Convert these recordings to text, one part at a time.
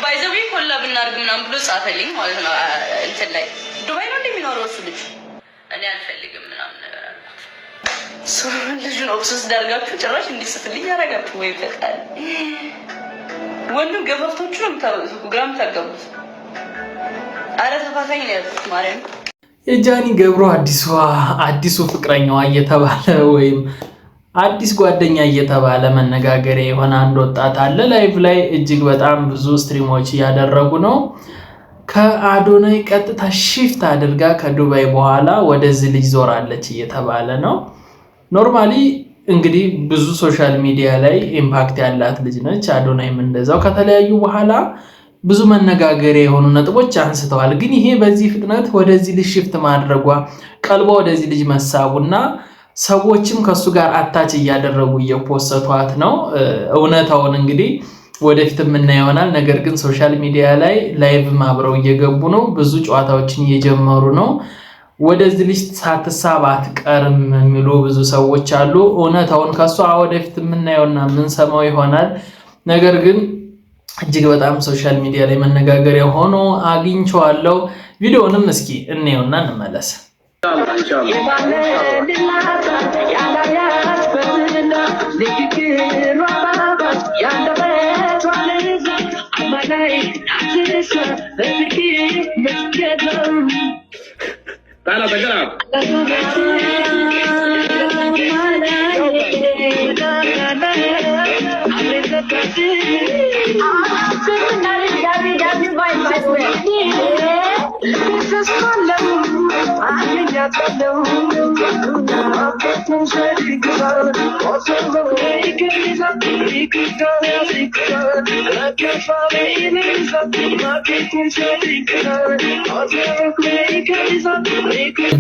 ባይዘው ኮላ ብናርግ ምናምን ብሎ ጻፈልኝ ማለት ነው። እንትን ላይ ዱባይ ነው እንደሚኖረው እሱ ልጅ እኔ አልፈልግም ምናምን ነገር አልኩት። ልጁን ኦብሰስ ዳርጋችሁ ጭራሽ እንዲስትልኝ ያደርጋችሁ ወይ ፈቃድ ወንዱ ገፈፍቶቹ ነው የምታወጡት ግራም ታገቡት። አረ ተፋታኝ ነው ያልኩት ማርያም። የጃኒ ገብሩ አዲሱ ፍቅረኛዋ እየተባለ ወይም አዲስ ጓደኛ እየተባለ መነጋገሪያ የሆነ አንድ ወጣት አለ። ላይቭ ላይ እጅግ በጣም ብዙ ስትሪሞች እያደረጉ ነው። ከአዶናይ ቀጥታ ሺፍት አድርጋ ከዱባይ በኋላ ወደዚህ ልጅ ዞራለች እየተባለ ነው። ኖርማሊ እንግዲህ ብዙ ሶሻል ሚዲያ ላይ ኢምፓክት ያላት ልጅ ነች። አዶናይም እንደዛው ከተለያዩ በኋላ ብዙ መነጋገሪያ የሆኑ ነጥቦች አንስተዋል። ግን ይሄ በዚህ ፍጥነት ወደዚህ ልጅ ሺፍት ማድረጓ ቀልቧ ወደዚህ ልጅ መሳቡና ሰዎችም ከሱ ጋር አታች እያደረጉ እየፖሰቷት ነው። እውነታውን እንግዲህ ወደፊት የምናየው ይሆናል። ነገር ግን ሶሻል ሚዲያ ላይ ላይቭ ማብረው እየገቡ ነው። ብዙ ጨዋታዎችን እየጀመሩ ነው። ወደዚህ ልጅ ሳትሳብ አትቀርም የሚሉ ብዙ ሰዎች አሉ። እውነታውን ከሷ ወደፊት የምናየውና የምንሰማው ይሆናል። ነገር ግን እጅግ በጣም ሶሻል ሚዲያ ላይ መነጋገሪያ ሆኖ አግኝቼዋለሁ። ቪዲዮንም እስኪ እንየውና እንመለስ።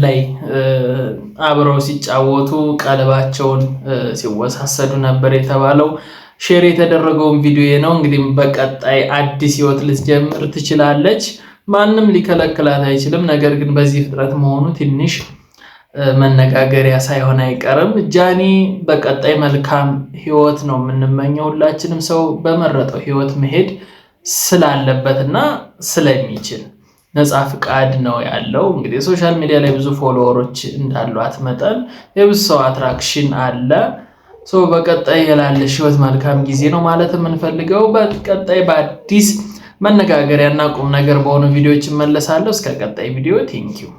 ላይ አብረው ሲጫወቱ ቀለባቸውን ሲወሳሰዱ ነበር የተባለው። ሼር የተደረገውን ቪዲዮ ነው። እንግዲህ በቀጣይ አዲስ ህይወት ልትጀምር ትችላለች። ማንም ሊከለክላት አይችልም። ነገር ግን በዚህ ፍጥረት መሆኑ ትንሽ መነጋገሪያ ሳይሆን አይቀርም። ጃኒ በቀጣይ መልካም ህይወት ነው የምንመኘው። ሁላችንም ሰው በመረጠው ህይወት መሄድ ስላለበትና ስለሚችል ነፃ ፍቃድ ነው ያለው። እንግዲህ ሶሻል ሚዲያ ላይ ብዙ ፎሎወሮች እንዳሏት መጠን የብዙ ሰው አትራክሽን አለ። በቀጣይ ያላለሽ ህይወት መልካም ጊዜ ነው ማለት የምንፈልገው። በቀጣይ በአዲስ መነጋገሪያና ቁም ነገር በሆኑ ቪዲዮዎች እመለሳለሁ። እስከ ቀጣይ ቪዲዮ ቴንኪው።